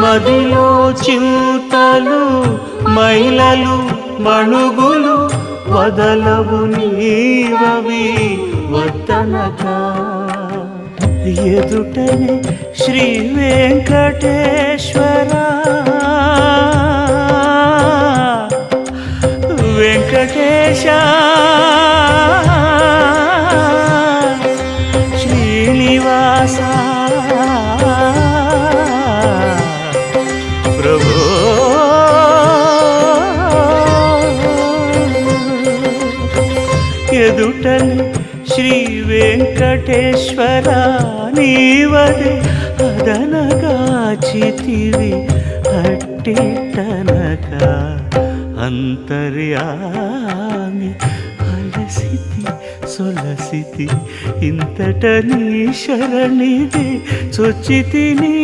మదిలో చింతలు మైలలు మణుగులు వదలవు నీవవి వద్దనక ఎదుటనే శ్రీ వెంకటేశ్వర వెంకటేశ శ్రీనివాస ప్రభు ఎదుటనే శ్రీ వెంకటేశ్వర నీవదే అదనగాచితివి అట్టిటనక అంతర్యామి అలసితి సొలసితి ఇంతట నీ శరణిదే చొచ్చితిని